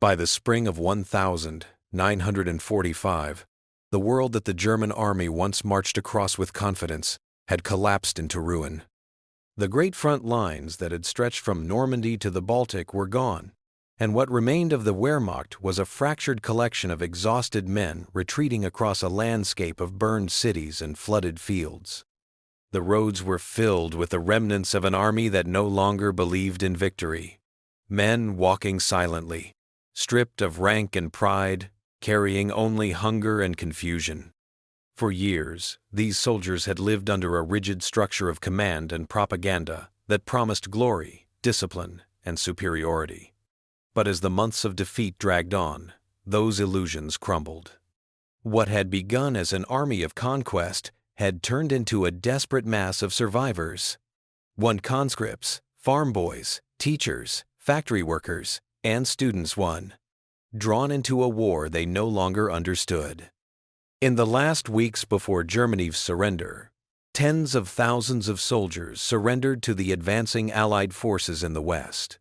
By the spring of 1945, the world that the German army once marched across with confidence had collapsed into ruin. The great front lines that had stretched from Normandy to the Baltic were gone, and what remained of the Wehrmacht was a fractured collection of exhausted men retreating across a landscape of burned cities and flooded fields. The roads were filled with the remnants of an army that no longer believed in victory. Men walking silently, stripped of rank and pride, carrying only hunger and confusion. For years, these soldiers had lived under a rigid structure of command and propaganda that promised glory, discipline, and superiority. But as the months of defeat dragged on, those illusions crumbled. What had begun as an army of conquest had turned into a desperate mass of survivors. Conscripts, farm boys, teachers, factory workers, and students drawn into a war they no longer understood. In the last weeks before Germany's surrender, tens of thousands of soldiers surrendered to the advancing Allied forces in the West.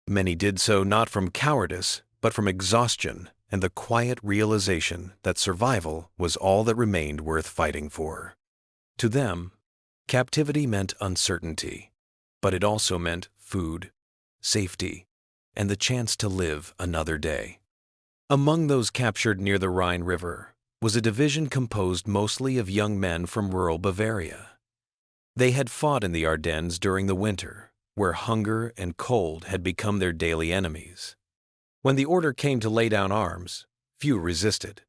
Many did so not from cowardice, but from exhaustion and the quiet realization that survival was all that remained worth fighting for. To them, captivity meant uncertainty, but it also meant food, safety, and the chance to live another day. Among those captured near the Rhine River was a division composed mostly of young men from rural Bavaria. They had fought in the Ardennes during the winter, where hunger and cold had become their daily enemies. When the order came to lay down arms, few resisted.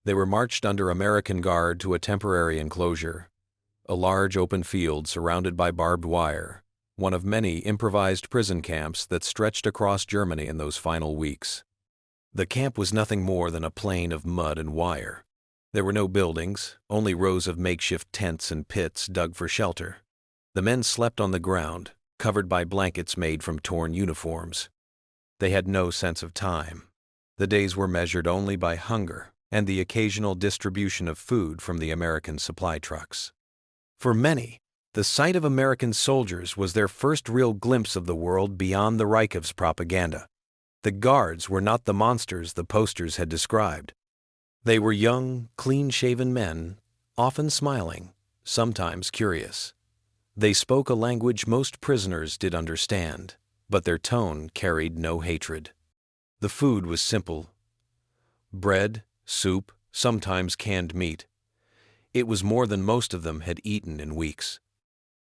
They were marched under American guard to a temporary enclosure, a large open field surrounded by barbed wire, one of many improvised prison camps that stretched across Germany in those final weeks. The camp was nothing more than a plain of mud and wire. There were no buildings, only rows of makeshift tents and pits dug for shelter. The men slept on the ground, covered by blankets made from torn uniforms. They had no sense of time. The days were measured only by hunger and the occasional distribution of food from the American supply trucks. For many, the sight of American soldiers was their first real glimpse of the world beyond the Reich's propaganda. The guards were not the monsters the posters had described. They were young, clean-shaven men, often smiling, sometimes curious. They spoke a language most prisoners did understand, but their tone carried no hatred. The food was simple: bread, soup, sometimes canned meat. It was more than most of them had eaten in weeks.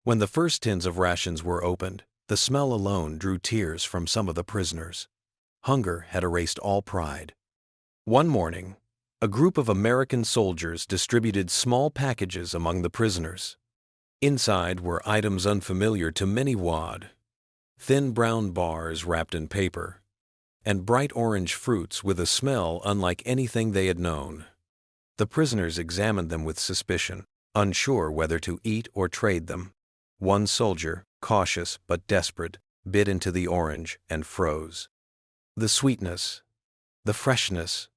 When the first tins of rations were opened, the smell alone drew tears from some of the prisoners. Hunger had erased all pride. One morning, a group of American soldiers distributed small packages among the prisoners. Inside were items unfamiliar to many thin brown bars wrapped in paper, and bright orange fruits with a smell unlike anything they had known. The prisoners examined them with suspicion, unsure whether to eat or trade them. One soldier, cautious but desperate, bit into the orange and froze. The sweetness, the freshness,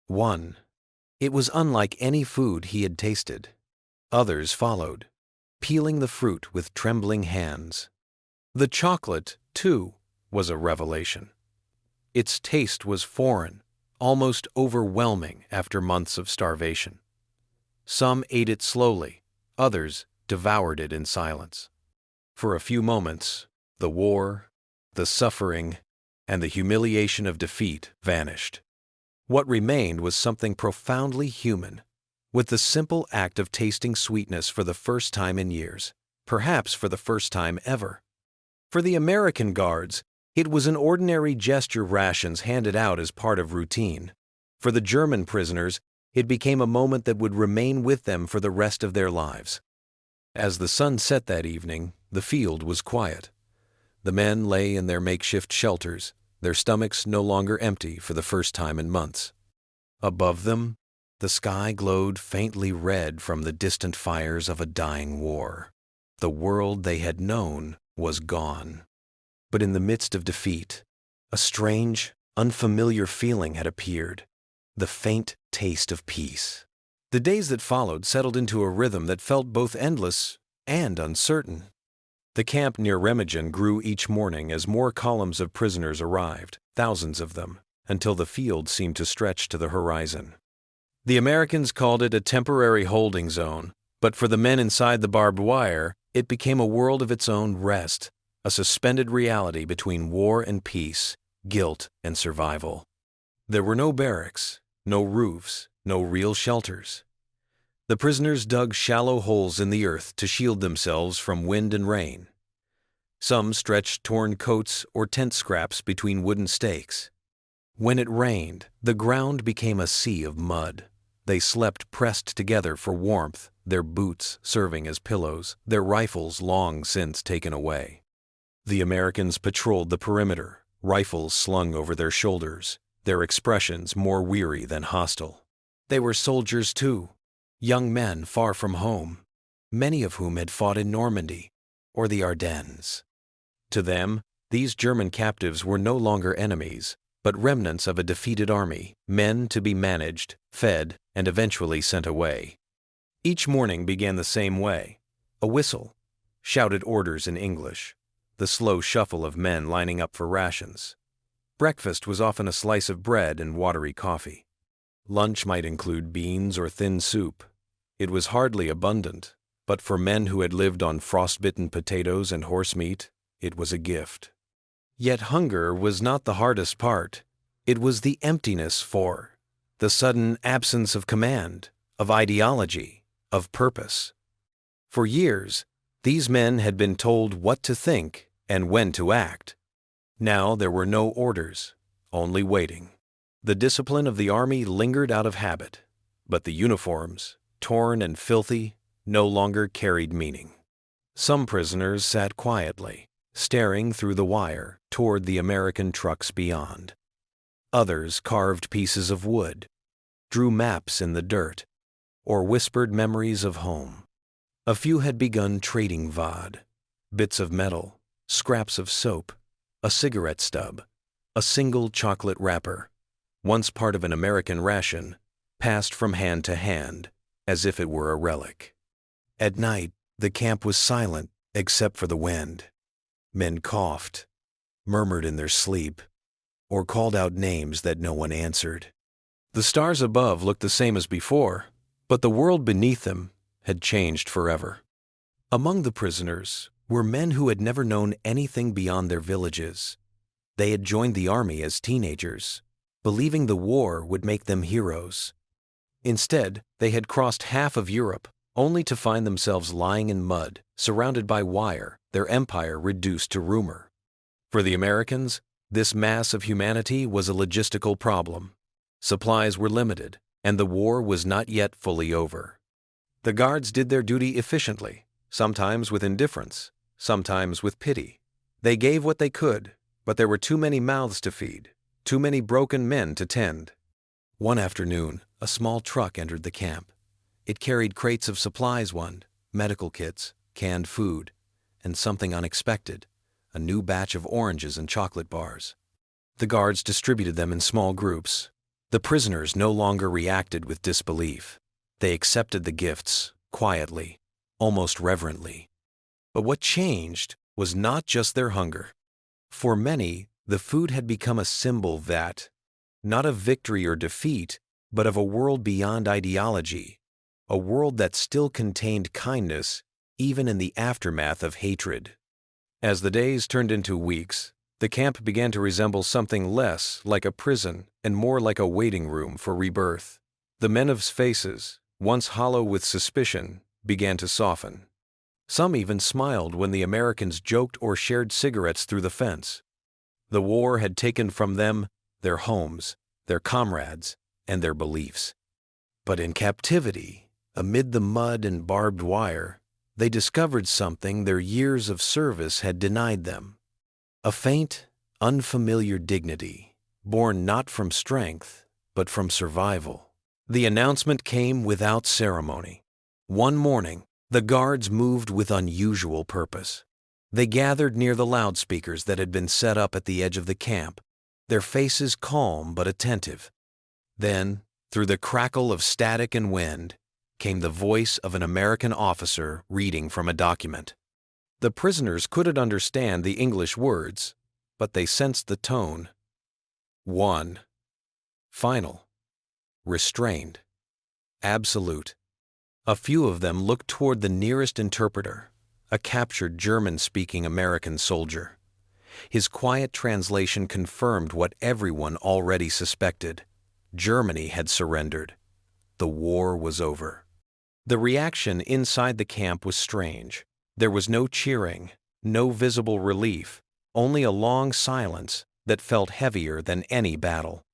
it was unlike any food he had tasted. Others followed, peeling the fruit with trembling hands. The chocolate, too, was a revelation. Its taste was foreign, almost overwhelming after months of starvation. Some ate it slowly, others devoured it in silence. For a few moments, the war, the suffering, and the humiliation of defeat vanished. What remained was something profoundly human, with the simple act of tasting sweetness for the first time in years, perhaps for the first time ever. For the American guards, it was an ordinary gesture, rations handed out as part of routine. For the German prisoners, it became a moment that would remain with them for the rest of their lives. As the sun set that evening, the field was quiet. The men lay in their makeshift shelters, their stomachs no longer empty for the first time in months. Above them, the sky glowed faintly red from the distant fires of a dying war. The world they had known was gone. But in the midst of defeat, a strange, unfamiliar feeling had appeared, the faint taste of peace. The days that followed settled into a rhythm that felt both endless and uncertain. The camp near Remagen grew each morning as more columns of prisoners arrived, thousands of them, until the field seemed to stretch to the horizon. The Americans called it a temporary holding zone, but for the men inside the barbed wire, it became a world of its own rest, a suspended reality between war and peace, guilt and survival. There were no barracks, no roofs, no real shelters. The prisoners dug shallow holes in the earth to shield themselves from wind and rain. Some stretched torn coats or tent scraps between wooden stakes. When it rained, the ground became a sea of mud. They slept pressed together for warmth, their boots serving as pillows, their rifles long since taken away. The Americans patrolled the perimeter, rifles slung over their shoulders, their expressions more weary than hostile. They were soldiers too, young men far from home, many of whom had fought in Normandy or the Ardennes. To them, these German captives were no longer enemies, but remnants of a defeated army, men to be managed, fed, and eventually sent away. Each morning began the same way: a whistle, shouted orders in English, the slow shuffle of men lining up for rations. Breakfast was often a slice of bread and watery coffee. Lunch might include beans or thin soup. It was hardly abundant, but for men who had lived on frostbitten potatoes and horse meat, it was a gift. Yet hunger was not the hardest part. It was the emptiness the sudden absence of command, of ideology, of purpose. For years, these men had been told what to think and when to act. Now there were no orders, only waiting. The discipline of the army lingered out of habit, but the uniforms, torn and filthy, no longer carried meaning. Some prisoners sat quietly, staring through the wire toward the American trucks beyond. Others carved pieces of wood, drew maps in the dirt, or whispered memories of home. A few had begun trading vod, bits of metal, scraps of soap, a cigarette stub, a single chocolate wrapper, once part of an American ration, passed from hand to hand as if it were a relic. At night, the camp was silent except for the wind. Men coughed, murmured in their sleep, or called out names that no one answered. The stars above looked the same as before, but the world beneath them had changed forever. Among the prisoners were men who had never known anything beyond their villages. They had joined the army as teenagers, believing the war would make them heroes. Instead, they had crossed half of Europe, only to find themselves lying in mud, surrounded by wire, their empire reduced to rumor. For the Americans, this mass of humanity was a logistical problem. Supplies were limited, and the war was not yet fully over. The guards did their duty efficiently, sometimes with indifference, sometimes with pity. They gave what they could, but there were too many mouths to feed, too many broken men to tend. One afternoon, a small truck entered the camp. It carried crates of supplies, medical kits, canned food, and something unexpected, a new batch of oranges and chocolate bars. The guards distributed them in small groups. The prisoners no longer reacted with disbelief. They accepted the gifts, quietly, almost reverently. But what changed was not just their hunger. For many, the food had become a symbol that, not of victory or defeat, but of a world beyond ideology, a world that still contained kindness, even in the aftermath of hatred. As the days turned into weeks, the camp began to resemble something less like a prison and more like a waiting room for rebirth. The men's faces, once hollow with suspicion, began to soften. Some even smiled when the Americans joked or shared cigarettes through the fence. The war had taken from them their homes, their comrades, and their beliefs. But in captivity, amid the mud and barbed wire, they discovered something their years of service had denied them. A faint, unfamiliar dignity, born not from strength, but from survival. The announcement came without ceremony. One morning, the guards moved with unusual purpose. They gathered near the loudspeakers that had been set up at the edge of the camp, their faces calm but attentive. Then, through the crackle of static and wind, came the voice of an American officer reading from a document. The prisoners couldn't understand the English words, but they sensed the tone. 1. Final. Restrained. Absolute. A few of them looked toward the nearest interpreter, a captured German-speaking American soldier. His quiet translation confirmed what everyone already suspected. Germany had surrendered. The war was over. The reaction inside the camp was strange. There was no cheering, no visible relief, only a long silence that felt heavier than any battle.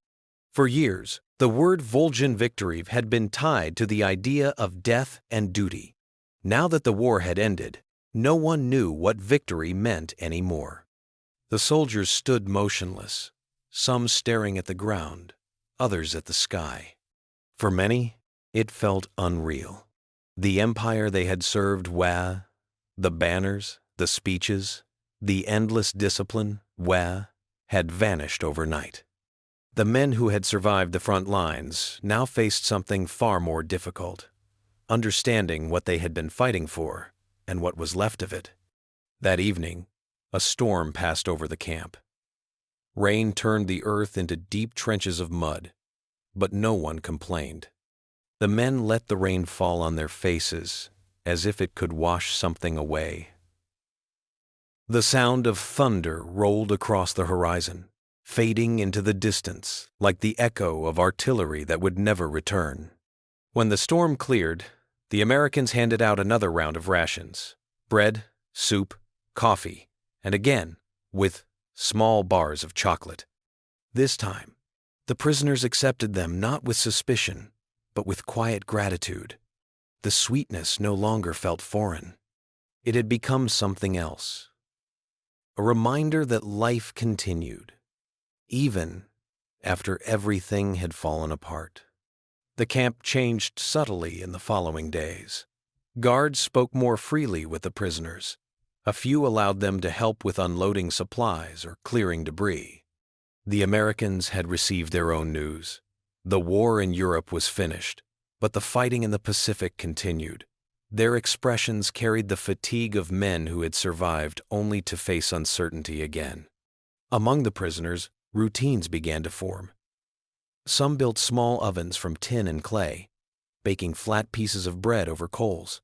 For years, the word Volgin victory had been tied to the idea of death and duty. Now that the war had ended, no one knew what victory meant anymore. The soldiers stood motionless, some staring at the ground, others at the sky. For many, it felt unreal. The empire they had served, the banners, the speeches, the endless discipline, had vanished overnight. The men who had survived the front lines now faced something far more difficult: understanding what they had been fighting for and what was left of it. That evening, a storm passed over the camp. Rain turned the earth into deep trenches of mud, but no one complained. The men let the rain fall on their faces as if it could wash something away. The sound of thunder rolled across the horizon, fading into the distance like the echo of artillery that would never return. When the storm cleared, the Americans handed out another round of rations: bread, soup, coffee, and again, with small bars of chocolate. This time, the prisoners accepted them not with suspicion, but with quiet gratitude. The sweetness no longer felt foreign. It had become something else. A reminder that life continued, even after everything had fallen apart. The camp changed subtly in the following days. Guards spoke more freely with the prisoners. A few allowed them to help with unloading supplies or clearing debris. The Americans had received their own news. The war in Europe was finished, but the fighting in the Pacific continued. Their expressions carried the fatigue of men who had survived only to face uncertainty again. Among the prisoners, routines began to form. Some built small ovens from tin and clay, baking flat pieces of bread over coals.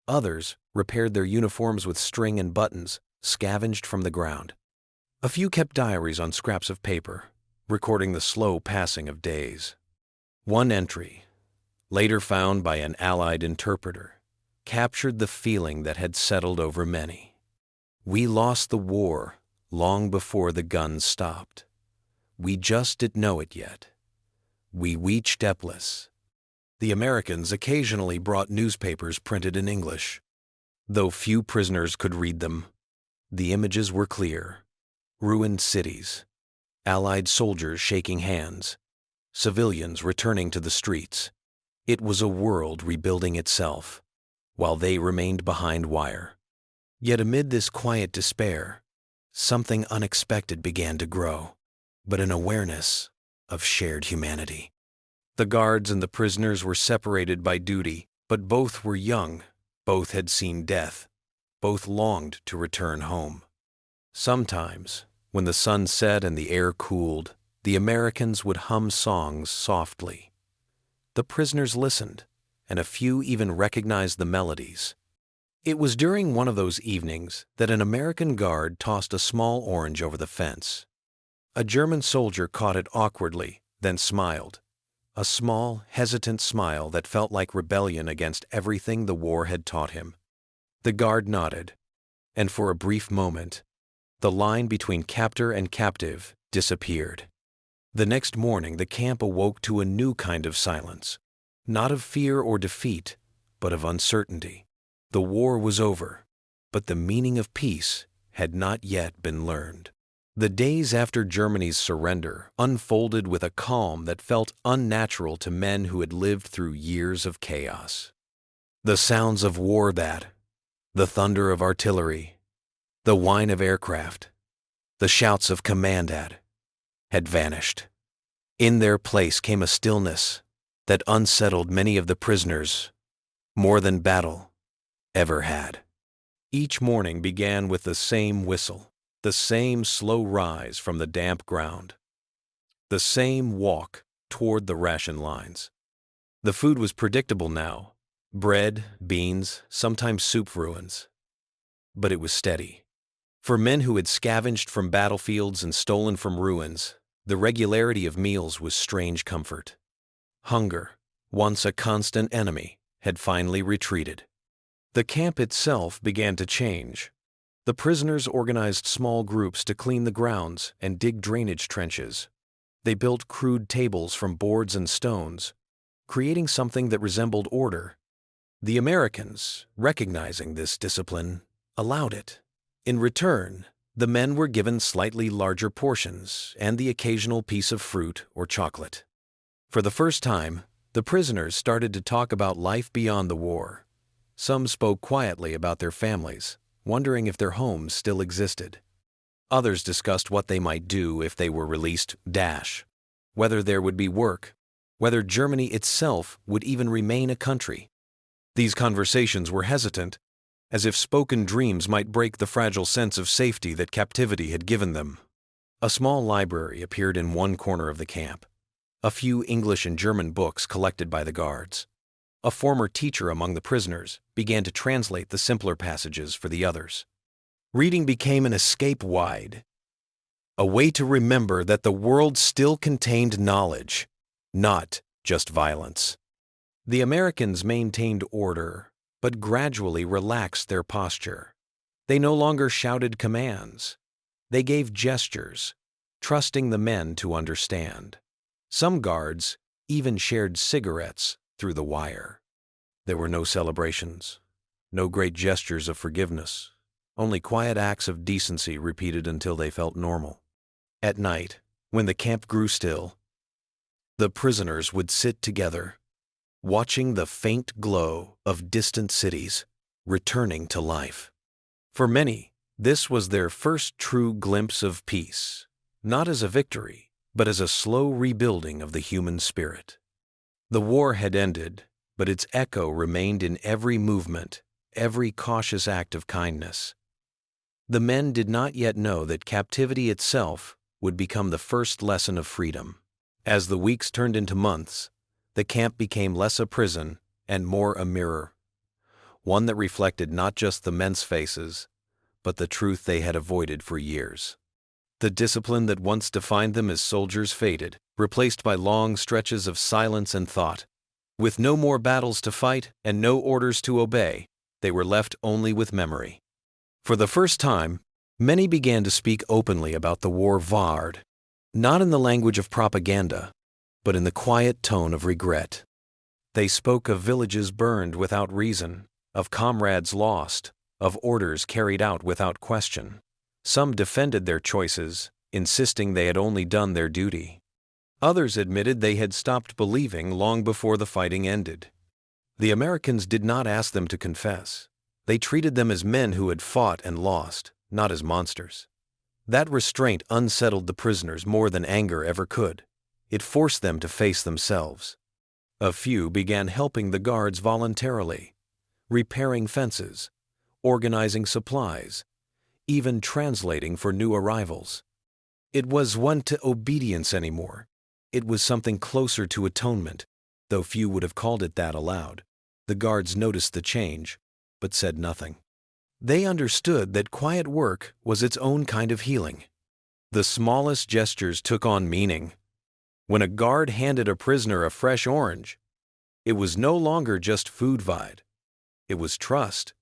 Others repaired their uniforms with string and buttons scavenged from the ground. A few kept diaries on scraps of paper, recording the slow passing of days. One entry, later found by an Allied interpreter, captured the feeling that had settled over many. "We lost the war long before the guns stopped. We just didn't know it yet. We reached Eplis." The Americans occasionally brought newspapers printed in English. Though few prisoners could read them, the images were clear: ruined cities, Allied soldiers shaking hands, civilians returning to the streets. It was a world rebuilding itself, while they remained behind wire. Yet amid this quiet despair, something unexpected began to grow, but an awareness of shared humanity. The guards and the prisoners were separated by duty, but both were young, both had seen death, both longed to return home. Sometimes, when the sun set and the air cooled, the Americans would hum songs softly. The prisoners listened, and a few even recognized the melodies. It was during one of those evenings that an American guard tossed a small orange over the fence. A German soldier caught it awkwardly, then smiled. A small, hesitant smile that felt like rebellion against everything the war had taught him. The guard nodded, and for a brief moment, the line between captor and captive disappeared. The next morning, the camp awoke to a new kind of silence, not of fear or defeat, but of uncertainty. The war was over, but the meaning of peace had not yet been learned. The days after Germany's surrender unfolded with a calm that felt unnatural to men who had lived through years of chaos. The sounds of war, the thunder of artillery, the whine of aircraft, the shouts of command had vanished. In their place came a stillness that unsettled many of the prisoners more than battle ever had. Each morning began with the same whistle, the same slow rise from the damp ground, the same walk toward the ration lines. The food was predictable now: bread, beans, sometimes soup ruins. But it was steady. For men who had scavenged from battlefields and stolen from ruins, the regularity of meals was strange comfort. Hunger, once a constant enemy, had finally retreated. The camp itself began to change. The prisoners organized small groups to clean the grounds and dig drainage trenches. They built crude tables from boards and stones, creating something that resembled order. The Americans, recognizing this discipline, allowed it. In return, the men were given slightly larger portions and the occasional piece of fruit or chocolate. For the first time, the prisoners started to talk about life beyond the war. Some spoke quietly about their families, wondering if their homes still existed. Others discussed what they might do if they were released, whether there would be work, whether Germany itself would even remain a country. These conversations were hesitant, as if spoken dreams might break the fragile sense of safety that captivity had given them. A small library appeared in one corner of the camp. A few English and German books collected by the guards. A former teacher among the prisoners began to translate the simpler passages for the others. Reading became an escape wide, a way to remember that the world still contained knowledge, not just violence. The Americans maintained order, but gradually relaxed their posture. They no longer shouted commands. They gave gestures, trusting the men to understand. Some guards even shared cigarettes through the wire. There were no celebrations, no great gestures of forgiveness, only quiet acts of decency repeated until they felt normal. At night, when the camp grew still, the prisoners would sit together, watching the faint glow of distant cities returning to life. For many, this was their first true glimpse of peace, not as a victory, but as a slow rebuilding of the human spirit. The war had ended, but its echo remained in every movement, every cautious act of kindness. The men did not yet know that captivity itself would become the first lesson of freedom. As the weeks turned into months, the camp became less a prison and more a mirror, one that reflected not just the men's faces, but the truth they had avoided for years. The discipline that once defined them as soldiers faded, replaced by long stretches of silence and thought. With no more battles to fight and no orders to obey, they were left only with memory. For the first time, many began to speak openly about the war Vard, not in the language of propaganda, but in the quiet tone of regret. They spoke of villages burned without reason, of comrades lost, of orders carried out without question. Some defended their choices, insisting they had only done their duty. Others admitted they had stopped believing long before the fighting ended. The Americans did not ask them to confess. They treated them as men who had fought and lost, not as monsters. That restraint unsettled the prisoners more than anger ever could. It forced them to face themselves. A few began helping the guards voluntarily, repairing fences, organizing supplies, even translating for new arrivals. It wasn't to obedience anymore. It was something closer to atonement, though few would have called it that aloud. The guards noticed the change, but said nothing. They understood that quiet work was its own kind of healing. The smallest gestures took on meaning. When a guard handed a prisoner a fresh orange, it was no longer just food vide. It was trust.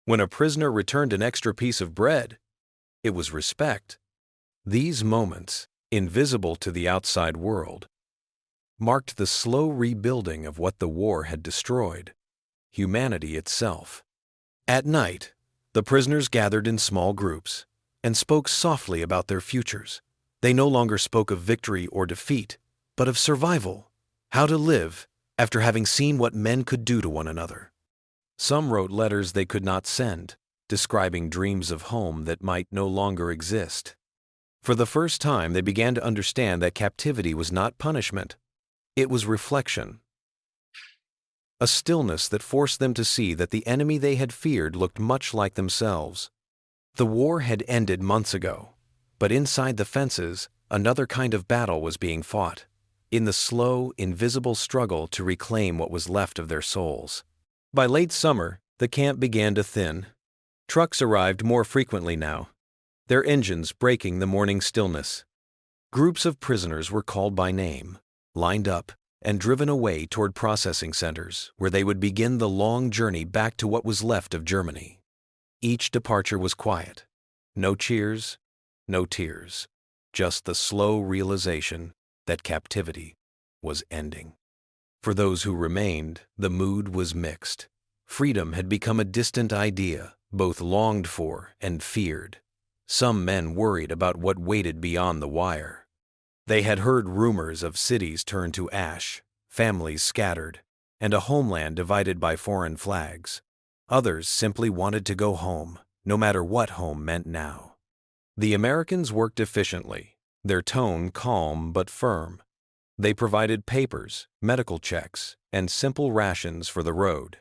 When a prisoner returned an extra piece of bread, it was respect. These moments, invisible to the outside world, marked the slow rebuilding of what the war had destroyed, humanity itself. At night, the prisoners gathered in small groups and spoke softly about their futures. They no longer spoke of victory or defeat, but of survival, how to live after having seen what men could do to one another. Some wrote letters they could not send, describing dreams of home that might no longer exist. For the first time, they began to understand that captivity was not punishment. It was reflection. A stillness that forced them to see that the enemy they had feared looked much like themselves. The war had ended months ago, but inside the fences, another kind of battle was being fought. in the slow, invisible struggle to reclaim what was left of their souls. By late summer, the camp began to thin. Trucks arrived more frequently now, their engines breaking the morning stillness. Groups of prisoners were called by name, lined up, and driven away toward processing centers where they would begin the long journey back to what was left of Germany. Each departure was quiet. No cheers, no tears, just the slow realization that captivity was ending. For those who remained, the mood was mixed. Freedom had become a distant idea, both longed for and feared. Some men worried about what waited beyond the wire. They had heard rumors of cities turned to ash, families scattered, and a homeland divided by foreign flags. Others simply wanted to go home, no matter what home meant now. The Americans worked efficiently, their tone calm but firm. They provided papers, medical checks, and simple rations for the road.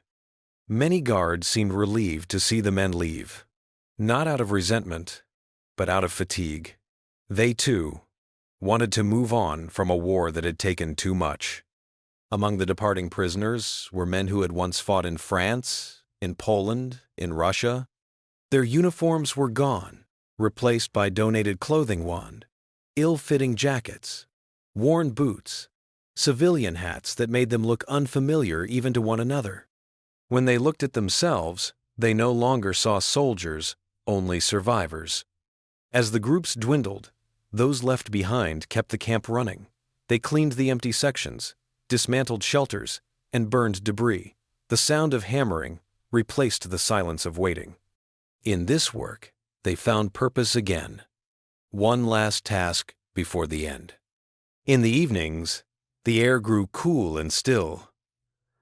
Many guards seemed relieved to see the men leave, not out of resentment, but out of fatigue. They, too, wanted to move on from a war that had taken too much. Among the departing prisoners were men who had once fought in France, in Poland, in Russia. Their uniforms were gone, replaced by donated clothing wand, ill-fitting jackets, worn boots, civilian hats that made them look unfamiliar even to one another. When they looked at themselves, they no longer saw soldiers, only survivors. As the groups dwindled, those left behind kept the camp running. They cleaned the empty sections, dismantled shelters, and burned debris. The sound of hammering replaced the silence of waiting. In this work, they found purpose again. One last task before the end. In the evenings, the air grew cool and still.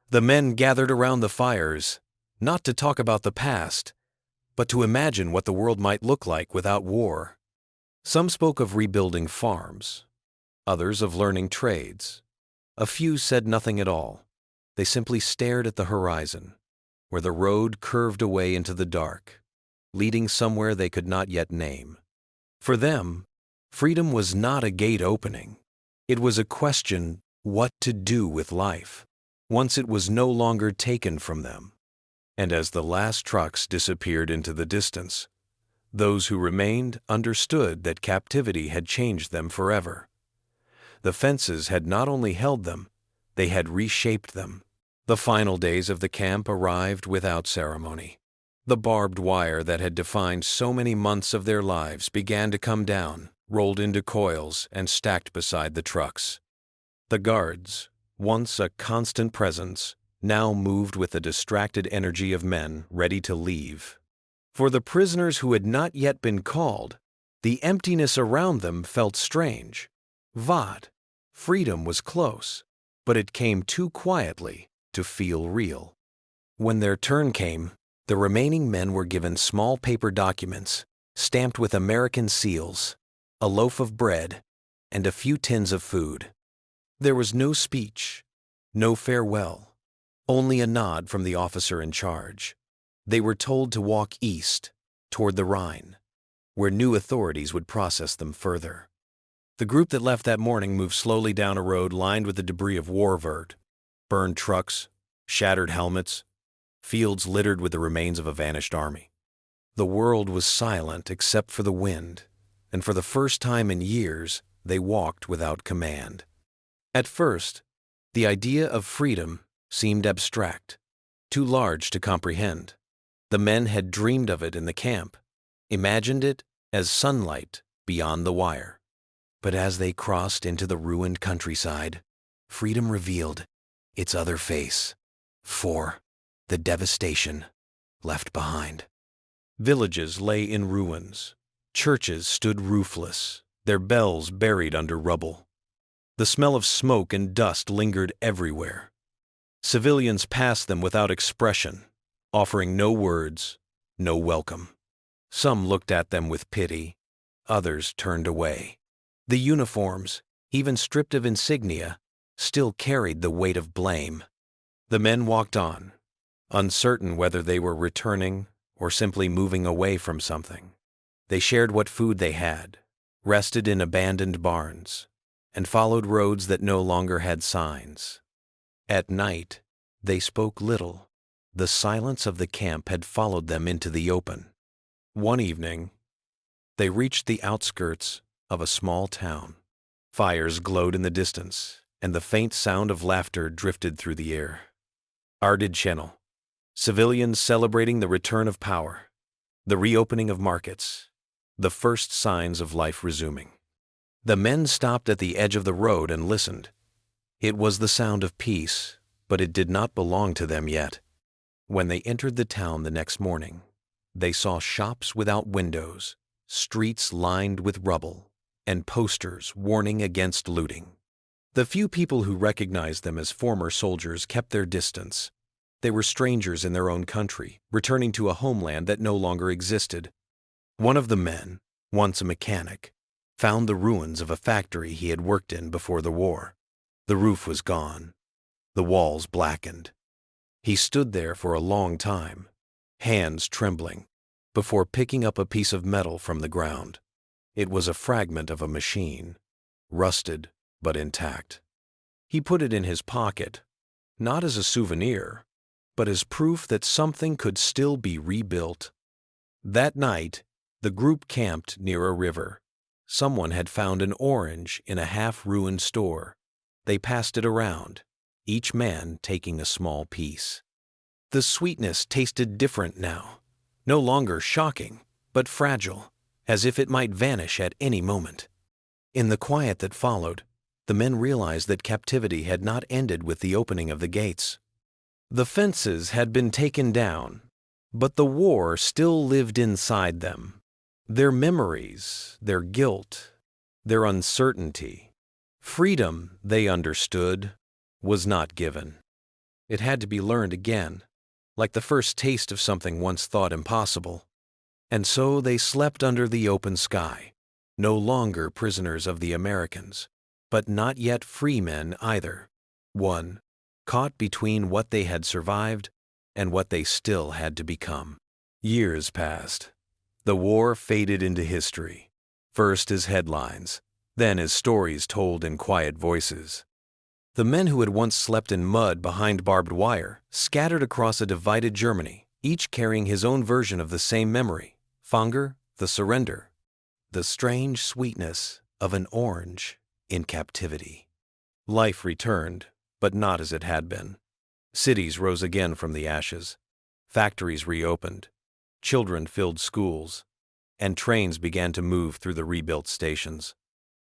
The men gathered around the fires, not to talk about the past, but to imagine what the world might look like without war. Some spoke of rebuilding farms, others of learning trades. A few said nothing at all. They simply stared at the horizon, where the road curved away into the dark, leading somewhere they could not yet name. For them, freedom was not a gate opening. It was a question what to do with life, once it was no longer taken from them. And as the last trucks disappeared into the distance, those who remained understood that captivity had changed them forever. The fences had not only held them, they had reshaped them. The final days of the camp arrived without ceremony. The barbed wire that had defined so many months of their lives began to come down, rolled into coils, and stacked beside the trucks. The guards, once a constant presence, now moved with the distracted energy of men ready to leave. For the prisoners who had not yet been called, the emptiness around them felt strange. Freedom was close, but it came too quietly to feel real. When their turn came, the remaining men were given small paper documents, stamped with American seals, a loaf of bread, and a few tins of food. There was no speech, no farewell, only a nod from the officer in charge. They were told to walk east, toward the Rhine, where new authorities would process them further. The group that left that morning moved slowly down a road lined with the debris of war vert, burned trucks, shattered helmets, fields littered with the remains of a vanished army. The world was silent except for the wind, and for the first time in years, they walked without command. At first, the idea of freedom seemed abstract, too large to comprehend. The men had dreamed of it in the camp, imagined it as sunlight beyond the wire. But as they crossed into the ruined countryside, freedom revealed its other face, the devastation left behind. Villages lay in ruins. Churches stood roofless, their bells buried under rubble. The smell of smoke and dust lingered everywhere. Civilians passed them without expression, offering no words, no welcome. Some looked at them with pity, others turned away. The uniforms, even stripped of insignia, still carried the weight of blame. The men walked on, uncertain whether they were returning or simply moving away from something. They shared what food they had, rested in abandoned barns, and followed roads that no longer had signs. At night, they spoke little. The silence of the camp had followed them into the open. One evening, they reached the outskirts of a small town. Fires glowed in the distance, and the faint sound of laughter drifted through the air. Ardid Channel. Civilians celebrating the return of power, the reopening of markets, the first signs of life resuming. The men stopped at the edge of the road and listened. It was the sound of peace, but it did not belong to them yet. When they entered the town the next morning, they saw shops without windows, streets lined with rubble, and posters warning against looting. The few people who recognized them as former soldiers kept their distance. They were strangers in their own country, returning to a homeland that no longer existed. One of the men, once a mechanic, found the ruins of a factory he had worked in before the war. The roof was gone, the walls blackened. He stood there for a long time, hands trembling, before picking up a piece of metal from the ground. It was a fragment of a machine, rusted but intact. He put it in his pocket, not as a souvenir, but as proof that something could still be rebuilt. That night, the group camped near a river. Someone had found an orange in a half-ruined store. They passed it around, each man taking a small piece. The sweetness tasted different now, no longer shocking, but fragile, as if it might vanish at any moment. In the quiet that followed, the men realized that captivity had not ended with the opening of the gates. The fences had been taken down, but the war still lived inside them. Their memories, their guilt, their uncertainty. Freedom, they understood, was not given. It had to be learned again, like the first taste of something once thought impossible. And so they slept under the open sky, no longer prisoners of the Americans, but not yet free men either. One, caught between what they had survived and what they still had to become. Years passed. The war faded into history, first as headlines, then as stories told in quiet voices. The men who had once slept in mud behind barbed wire scattered across a divided Germany, each carrying his own version of the same memory: Fanger, the surrender, the strange sweetness of an orange in captivity. Life returned, but not as it had been. Cities rose again from the ashes. Factories reopened. Children filled schools, and trains began to move through the rebuilt stations.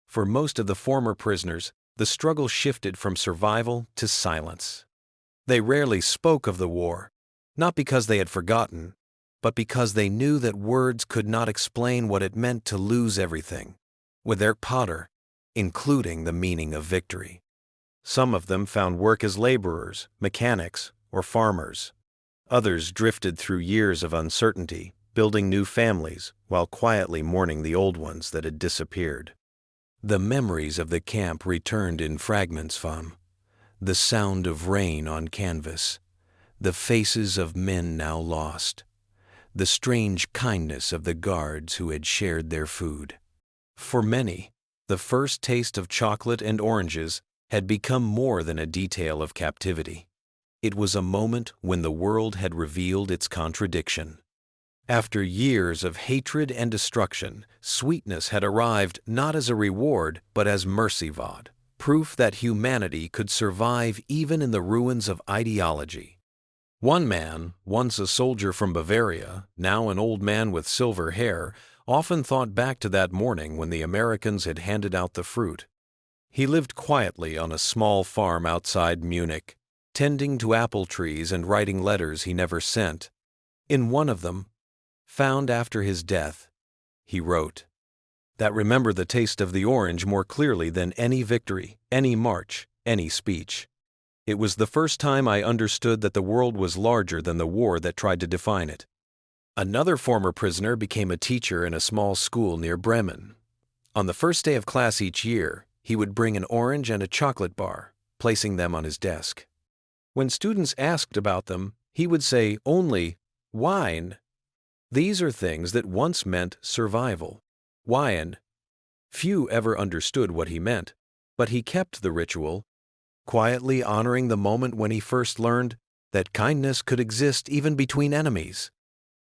For most of the former prisoners, the struggle shifted from survival to silence. They rarely spoke of the war, not because they had forgotten, but because they knew that words could not explain what it meant to lose everything, with their Potter, including the meaning of victory. Some of them found work as laborers, mechanics, or farmers. Others drifted through years of uncertainty, building new families while quietly mourning the old ones that had disappeared. The memories of the camp returned in fragments, the sound of rain on canvas, the faces of men now lost, the strange kindness of the guards who had shared their food. For many, the first taste of chocolate and oranges had become more than a detail of captivity. It was a moment when the world had revealed its contradiction. After years of hatred and destruction, sweetness had arrived not as a reward but as mercyvod, proof that humanity could survive even in the ruins of ideology. One man, once a soldier from Bavaria, now an old man with silver hair, often thought back to that morning when the Americans had handed out the fruit. He lived quietly on a small farm outside Munich, tending to apple trees and writing letters he never sent. In one of them, found after his death, he wrote, "That remember the taste of the orange more clearly than any victory, any march, any speech. It was the first time I understood that the world was larger than the war that tried to define it." Another former prisoner became a teacher in a small school near Bremen. On the first day of class each year, he would bring an orange and a chocolate bar, placing them on his desk. When students asked about them, he would say only, "Wine." These are things that once meant survival. Wine. Few ever understood what he meant, But he kept the ritual, quietly honoring the moment when he first learned that kindness could exist even between enemies.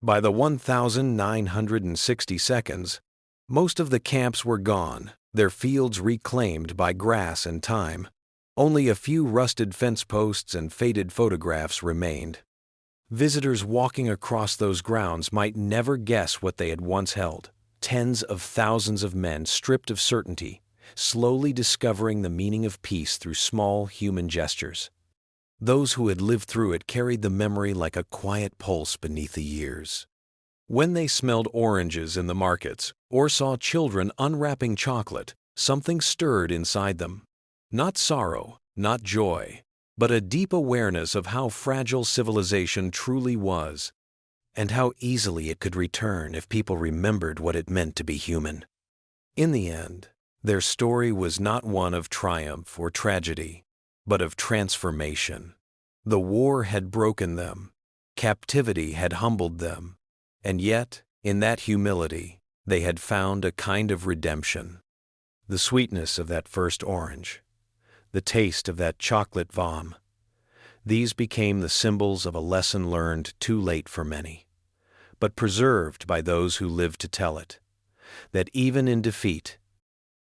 By the 1960 seconds, most of the camps were gone, their fields reclaimed by grass and time. Only a few rusted fence posts and faded photographs remained. Visitors walking across those grounds might never guess what they had once held. Tens of thousands of men stripped of certainty, slowly discovering the meaning of peace through small human gestures. Those who had lived through it carried the memory like a quiet pulse beneath the years. When they smelled oranges in the markets or saw children unwrapping chocolate, something stirred inside them. Not sorrow, not joy, but a deep awareness of how fragile civilization truly was, and how easily it could return if people remembered what it meant to be human. In the end, their story was not one of triumph or tragedy, but of transformation. The war had broken them, captivity had humbled them, and yet, in that humility, they had found a kind of redemption. The sweetness of that first orange, the taste of that chocolate vom, these became the symbols of a lesson learned too late for many, but preserved by those who lived to tell it, that even in defeat,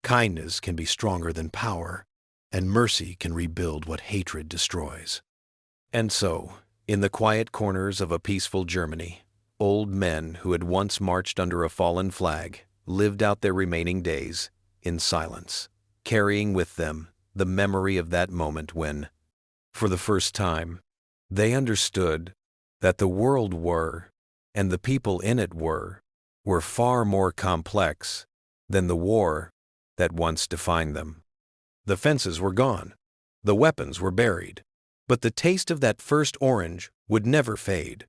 kindness can be stronger than power, and mercy can rebuild what hatred destroys. And so, in the quiet corners of a peaceful Germany, old men who had once marched under a fallen flag lived out their remaining days in silence, carrying with them the memory of that moment when, for the first time, they understood that the world and the people in it were far more complex than the war that once defined them. The fences were gone, the weapons were buried, but the taste of that first orange would never fade.